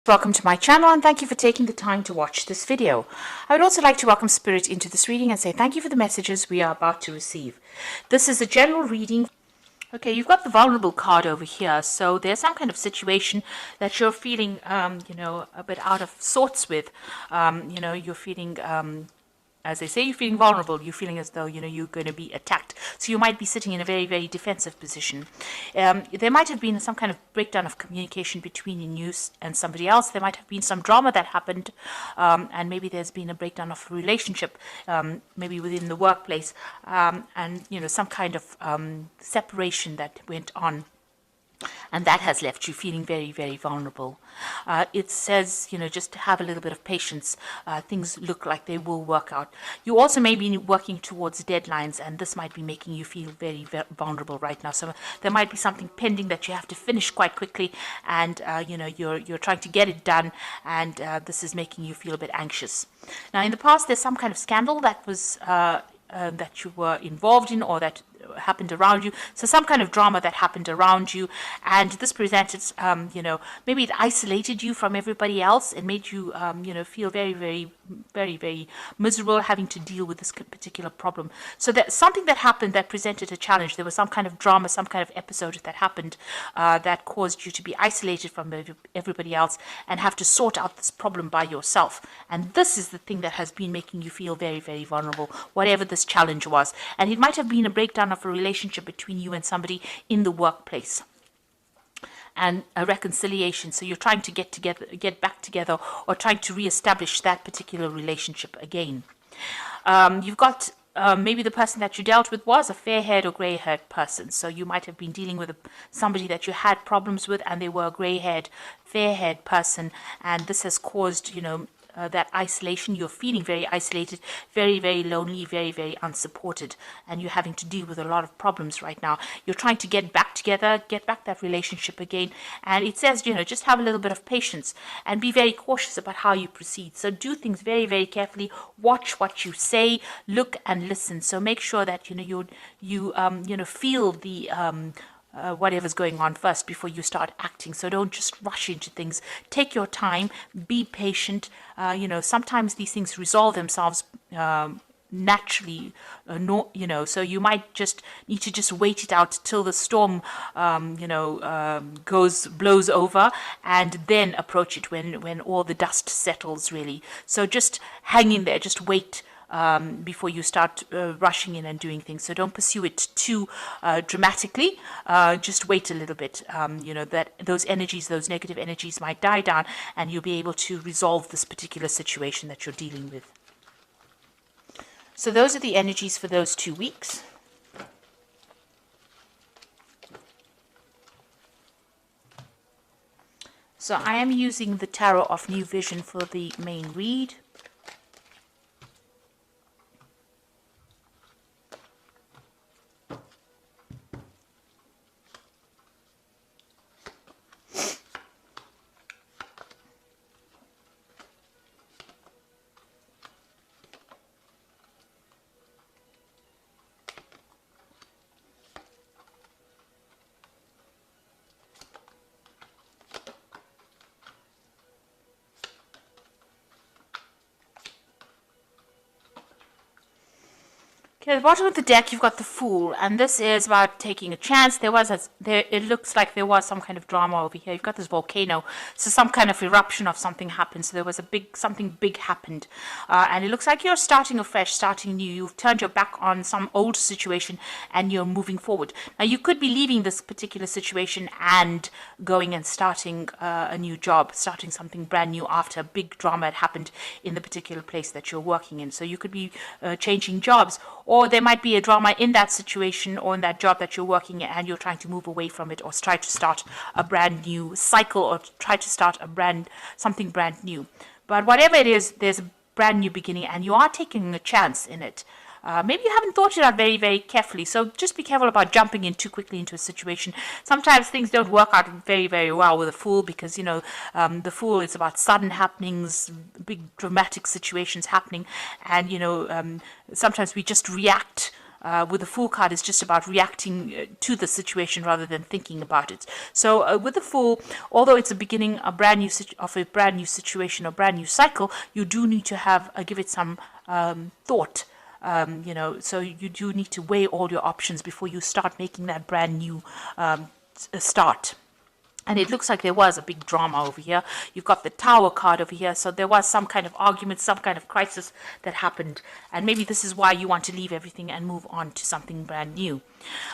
Welcome to my channel and thank you for taking the time to watch this video. I would also like to welcome Spirit into this reading and say thank you for the messages we are about to receive. This is a general reading. Okay, you've got the vulnerable card over here. So there's some kind of situation that you're feeling, a bit out of sorts with. You're feeling, as they say, you're feeling vulnerable. You're feeling as though, you're going to be attacked. So you might be sitting in a very, very defensive position. There might have been some kind of breakdown of communication between you and somebody else. There might have been some drama that happened, and maybe there's been a breakdown of a relationship, maybe within the workplace, and, some kind of separation that went on. And that has left you feeling very, very vulnerable. It says, just to have a little bit of patience. Things look like they will work out. You also may be working towards deadlines, and this might be making you feel very, very vulnerable right now. So there might be something pending that you have to finish quite quickly, and you're trying to get it done, and this is making you feel a bit anxious. Now, in the past, there's some kind of scandal that was that you were involved in, or that happened around you. So some kind of drama that happened around you, and this presented, maybe it isolated you from everybody else and made you, feel very, very, very, very miserable having to deal with this particular problem. So that something that happened that presented a challenge. There was some kind of drama, some kind of episode that happened that caused you to be isolated from everybody else and have to sort out this problem by yourself. And this is the thing that has been making you feel very, very vulnerable, whatever this challenge was. And it might have been a breakdown of a relationship between you and somebody in the workplace, and a reconciliation. So you're trying to get back together, or trying to reestablish that particular relationship again. You've got maybe the person that you dealt with was a fair-haired or grey-haired person. So you might have been dealing with somebody that you had problems with, and they were a grey-haired, fair-haired person, and this has caused, that isolation. You're feeling very isolated, very, very lonely, very, very unsupported, and you're having to deal with a lot of problems right now. You're trying to get back together, get back that relationship again, and it says, just have a little bit of patience and be very cautious about how you proceed. So do things very, very carefully. Watch what you say, look and listen. So make sure that you feel the whatever's going on first before you start acting. So don't just rush into things. Take your time, be patient. Sometimes these things resolve themselves naturally, so you might just need to just wait it out till the storm blows over, and then approach it when all the dust settles, really. So just hang in there, just wait before you start rushing in and doing things. So don't pursue it too dramatically. Just wait a little bit. That those energies, those negative energies, might die down, and you'll be able to resolve this particular situation that you're dealing with. So those are the energies for those 2 weeks. So I am using the Tarot of New Vision for the main read. Okay, at the bottom of the deck, you've got the Fool, and this is about taking a chance. It looks like there was some kind of drama over here. You've got this volcano, so some kind of eruption of something happened. So there was something big happened, and it looks like you're starting afresh, starting new. You've turned your back on some old situation, and you're moving forward. Now, you could be leaving this particular situation and going and starting a new job, starting something brand new after a big drama had happened in the particular place that you're working in. So you could be changing jobs, or there might be a drama in that situation or in that job that you're working at, and you're trying to move away from it, or try to start a brand new cycle, or try to start something brand new. But whatever it is, there's a brand new beginning, and you are taking a chance in it. Maybe you haven't thought it out very, very carefully. So just be careful about jumping in too quickly into a situation. Sometimes things don't work out very, very well with a Fool, because, the Fool is about sudden happenings, big dramatic situations happening. And, sometimes we just react with the Fool card is just about reacting to the situation rather than thinking about it. So with the Fool, although it's a beginning of a brand new situation or brand new cycle, you do need to have give it some thought. So you do need to weigh all your options before you start making that brand new start. And it looks like there was a big drama over here. You've got the Tower card over here. So there was some kind of argument, some kind of crisis that happened. And maybe this is why you want to leave everything and move on to something brand new.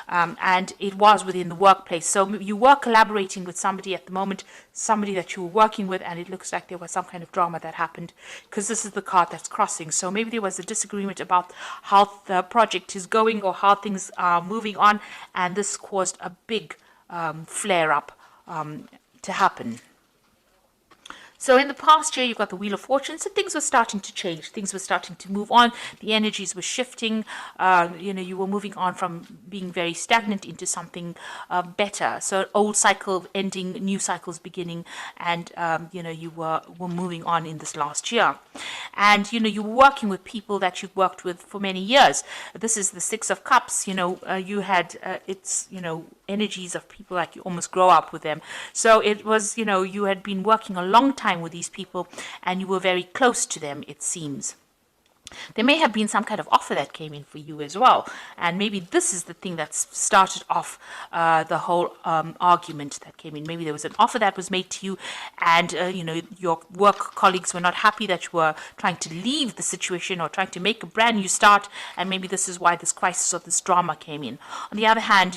And it was within the workplace. So you were collaborating with somebody at the moment, somebody that you were working with, and it looks like there was some kind of drama that happened because this is the card that's crossing. So maybe there was a disagreement about how the project is going or how things are moving on. And this caused a big flare-up to happen. So in the past year, you've got the Wheel of Fortune. So things were starting to change. Things were starting to move on. The energies were shifting. You were moving on from being very stagnant into something better. So old cycle ending, new cycles beginning, and you were moving on in this last year. And you were working with people that you've worked with for many years. This is the Six of Cups. You had energies of people like you almost grow up with them. So it was you had been working a long time with these people and you were very close to them, it seems. There may have been some kind of offer that came in for you as well, and maybe this is the thing that started off the whole argument that came in. Maybe there was an offer that was made to you, and your work colleagues were not happy that you were trying to leave the situation or trying to make a brand new start, and maybe this is why this crisis or this drama came in. On the other hand,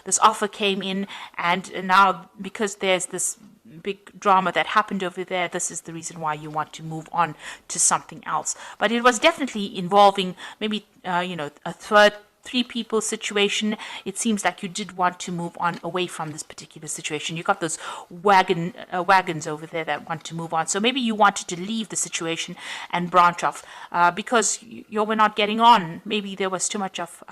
this offer came in, and now because there's this big drama that happened over there, this is the reason why you want to move on to something else. But it was definitely involving maybe a three people situation. It seems like you did want to move on away from this particular situation. You got those wagons over there that want to move on. So maybe you wanted to leave the situation and branch off because you were not getting on. Maybe there was too much of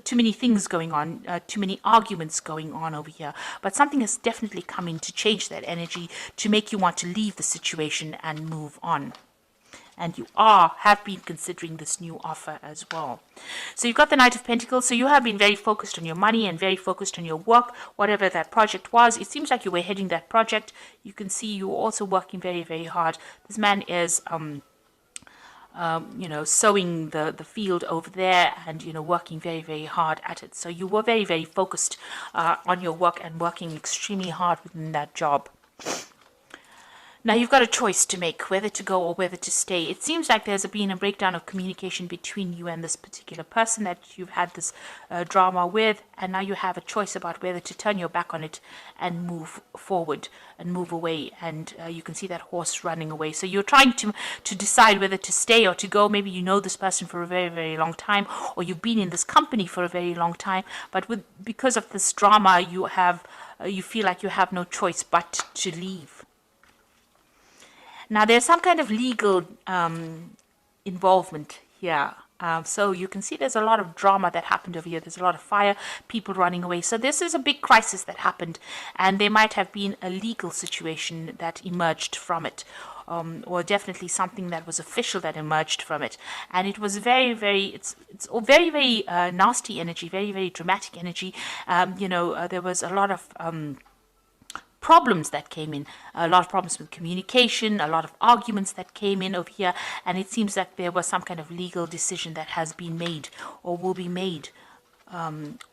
too many things going on, too many arguments going on over here. But something has definitely come in to change that energy, to make you want to leave the situation and move on. And you have been considering this new offer as well. So you've got the Knight of Pentacles. So you have been very focused on your money and very focused on your work, whatever that project was. It seems like you were heading that project. You can see you were also working very, very hard. This man is, sowing the field over there and, working very, very hard at it. So you were very, very focused on your work and working extremely hard within that job. Now you've got a choice to make, whether to go or whether to stay. It seems like there's been a breakdown of communication between you and this particular person that you've had this drama with, and now you have a choice about whether to turn your back on it and move forward and move away. And you can see that horse running away. So you're trying to decide whether to stay or to go. Maybe you know this person for a very, very long time, or you've been in this company for a very long time, but because of this drama, you feel like you have no choice but to leave. Now, there's some kind of legal involvement here. So you can see there's a lot of drama that happened over here. There's a lot of fire, people running away. So this is a big crisis that happened, and there might have been a legal situation that emerged from it, or definitely something that was official that emerged from it. And it was very, very, it's very, very nasty energy, very, very dramatic energy. There was a lot of problems that came in, a lot of problems with communication, a lot of arguments that came in over here, and it seems that there was some kind of legal decision that has been made or will be made,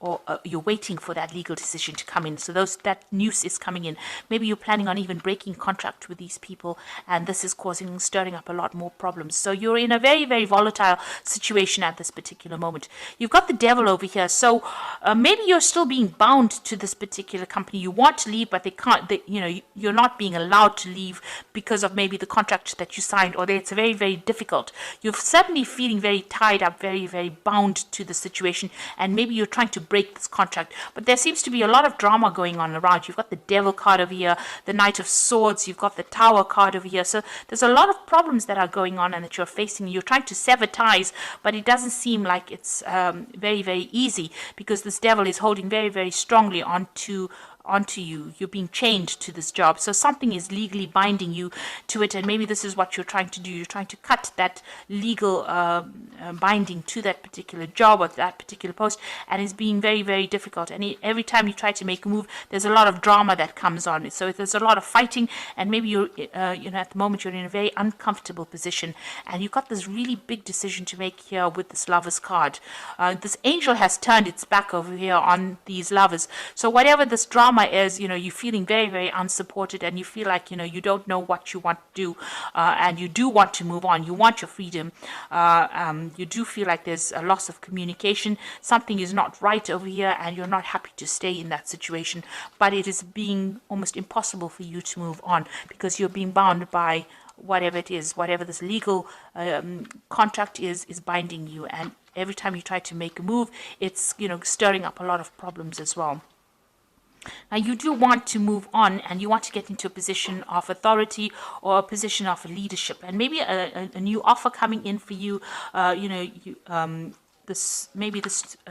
or you're waiting for that legal decision to come in. So that news is coming in. Maybe you're planning on even breaking contract with these people, and this is stirring up a lot more problems. So you're in a very, very volatile situation at this particular moment. You've got the Devil over here. So maybe you're still being bound to this particular company. You want to leave, but they can't. You're not being allowed to leave because of maybe the contract that you signed, or it's very, very difficult. You're certainly feeling very tied up, very, very bound to the situation, and maybe you're trying to break this contract, but there seems to be a lot of drama going on around. You've got the Devil card over here, the Knight of Swords, you've got the Tower card over here. So there's a lot of problems that are going on and that you're facing. You're trying to sever ties, but it doesn't seem like it's very, very easy, because this Devil is holding very, very strongly onto onto you. You're being chained to this job. So something is legally binding you to it, and maybe this is what you're trying to do. You're trying to cut that legal binding to that particular job or that particular post, and it's being very, very difficult. And every time you try to make a move, there's a lot of drama that comes on. So there's a lot of fighting, and maybe you're, at the moment you're in a very uncomfortable position, and you've got this really big decision to make here with this Lovers card. This angel has turned its back over here on these lovers. So whatever this drama is, you're feeling very, very unsupported, and you feel like, you don't know what you want to do, and you do want to move on. You want your freedom. You do feel like there's a loss of communication. Something is not right over here, and you're not happy to stay in that situation. But it is being almost impossible for you to move on because you're being bound by whatever it is, whatever this legal contract is binding you. And every time you try to make a move, it's, stirring up a lot of problems as well. Now, you do want to move on, and you want to get into a position of authority or a position of leadership, and maybe a new offer coming in for you. This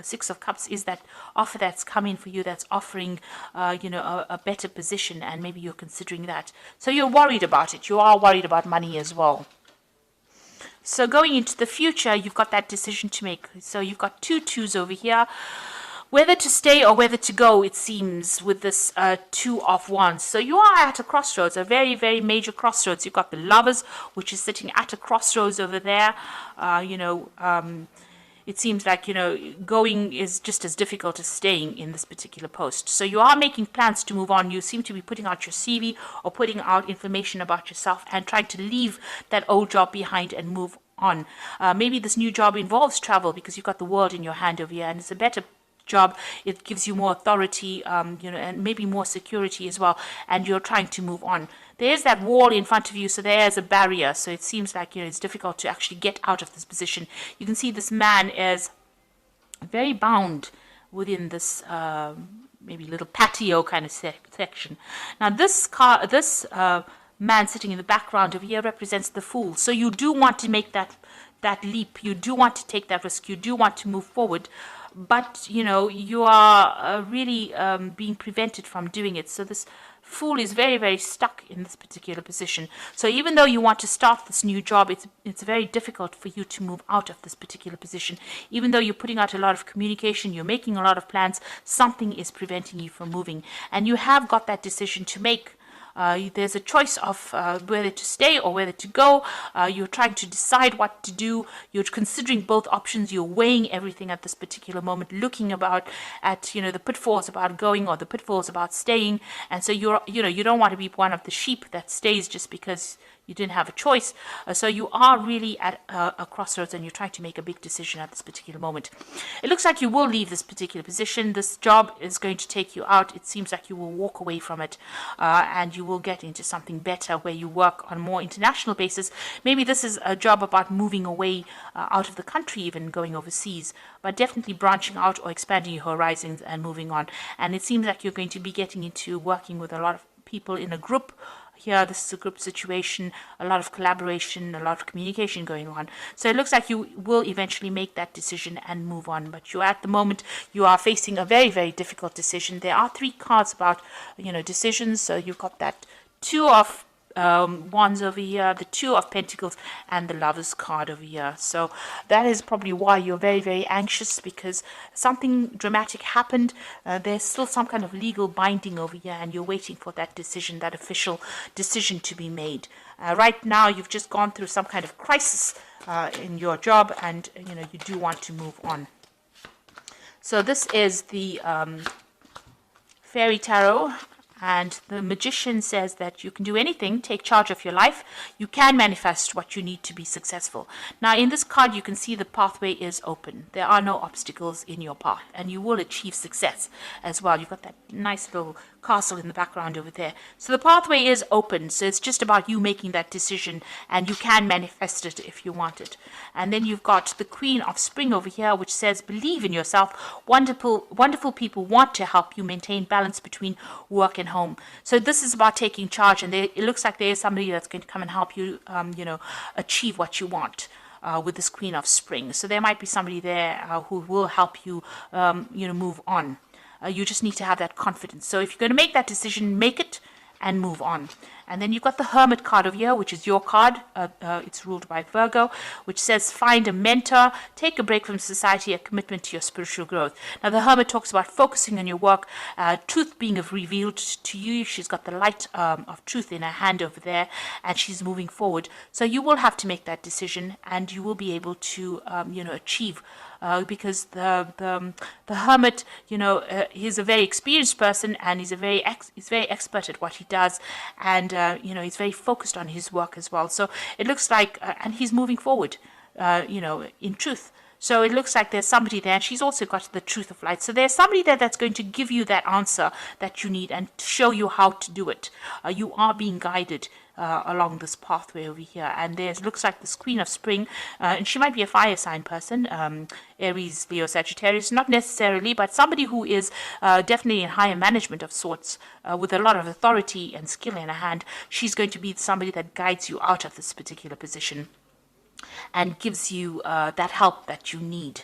Six of Cups is that offer that's coming for you, that's offering a better position, and maybe you're considering that. So you're worried about it. You are worried about money as well. So going into the future, you've got that decision to make. So you've got 2 twos over here. Whether to stay or whether to go, it seems, with this 2 of Wands. So you are at a crossroads, a very, very major crossroads. You've got the Lovers, which is sitting at a crossroads over there. It seems like, going is just as difficult as staying in this particular post. So you are making plans to move on. You seem to be putting out your CV or putting out information about yourself and trying to leave that old job behind and move on. Maybe this new job involves travel because you've got the world in your hand over here, and it's a better job. It gives you more authority, and maybe more security as well, and you're trying to move on. There's that wall in front of you, so there's a barrier, so it seems like it's difficult to actually get out of this position. You can see this man is very bound within this maybe little patio kind of section. Now this man sitting in the background over here represents the Fool. So you do want to make that leap, you do want to take that risk, you do want to move forward, but you are really being prevented from doing it. So this Fool is very, very stuck in this particular position. So even though you want to start this new job, it's very difficult for you to move out of this particular position. Even though you're putting out a lot of communication, you're making a lot of plans, something is preventing you from moving, and you have got that decision to make. There's a choice of whether to stay or whether to go. You're trying to decide what to do. You're considering both options. You're weighing everything at this particular moment, looking at the pitfalls about going or the pitfalls about staying. And so you don't want to be one of the sheep that stays just because you didn't have a choice. So you are really at a crossroads, and you're trying to make a big decision at this particular moment. It looks like you will leave this particular position. This job is going to take you out. It seems like you will walk away from it, and you will get into something better where you work on a more international basis. Maybe this is a job about moving away out of the country, even going overseas, but definitely branching out or expanding your horizons and moving on. And it seems like you're going to be getting into working with a lot of people in a group. Here, this is a group situation, a lot of collaboration, a lot of communication going on. So it looks like you will eventually make that decision and move on. But at the moment, you are facing a very, very difficult decision. There are 3 cards about, decisions. So you've got that 2 of Wands over here, the 2 of Pentacles, and the Lovers card over here. So that is probably why you're very, very anxious, because something dramatic happened. There's still some kind of legal binding over here, and you're waiting for that decision, that official decision to be made. Right now, you've just gone through some kind of crisis in your job, and you do want to move on. So this is the Fairy Tarot. And the Magician says that you can do anything, take charge of your life. You can manifest what you need to be successful. Now, in this card, you can see the pathway is open. There are no obstacles in your path, and you will achieve success as well. You've got that nice little castle in the background over there. So the pathway is open. So it's just about you making that decision, and you can manifest it if you want it. And then you've got the Queen of Spring over here, which says, believe in yourself. Wonderful people want to help you maintain balance between work and home. So this is about taking charge, and it looks like there is somebody that's going to come and help you, achieve what you want. With this Queen of Spring. So there might be somebody there who will help you, move on. You just need to have that confidence. So if you're going to make that decision, make it and move on. And then you've got the Hermit card over here, which is your card. It's ruled by Virgo, which says find a mentor, take a break from society, a commitment to your spiritual growth. Now, the Hermit talks about focusing on your work, truth being revealed to you. She's got the light of truth in her hand over there, and she's moving forward. So you will have to make that decision, and you will be able to, achieve. Because the Hermit, he's a very experienced person, and he's very expert at what he does, and he's very focused on his work as well. So it looks like, and he's moving forward, in truth. So it looks like there's somebody there, and she's also got the truth of light. So there's somebody there that's going to give you that answer that you need and show you how to do it. You are being guided along this pathway over here. And there's looks like this Queen of Spring, and she might be a fire sign person, Aries, Leo, Sagittarius, not necessarily, but somebody who is definitely in higher management of sorts, with a lot of authority and skill in her hand. She's going to be somebody that guides you out of this particular position and gives you that help that you need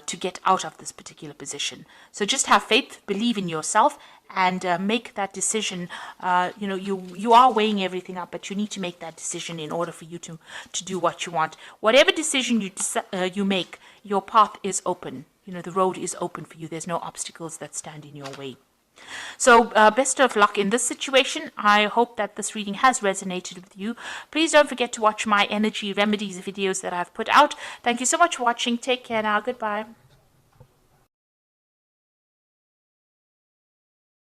to get out of this particular position. So just have faith, believe in yourself, and make that decision. You are weighing everything up, but you need to make that decision in order for you to do what you want. Whatever decision you make, your path is open. The road is open for you. There's no obstacles that stand in your way. So best of luck in this situation. I hope that this reading has resonated with you. Please don't forget to watch my energy remedies videos that I've put out. Thank you so much for watching. Take care now. Goodbye.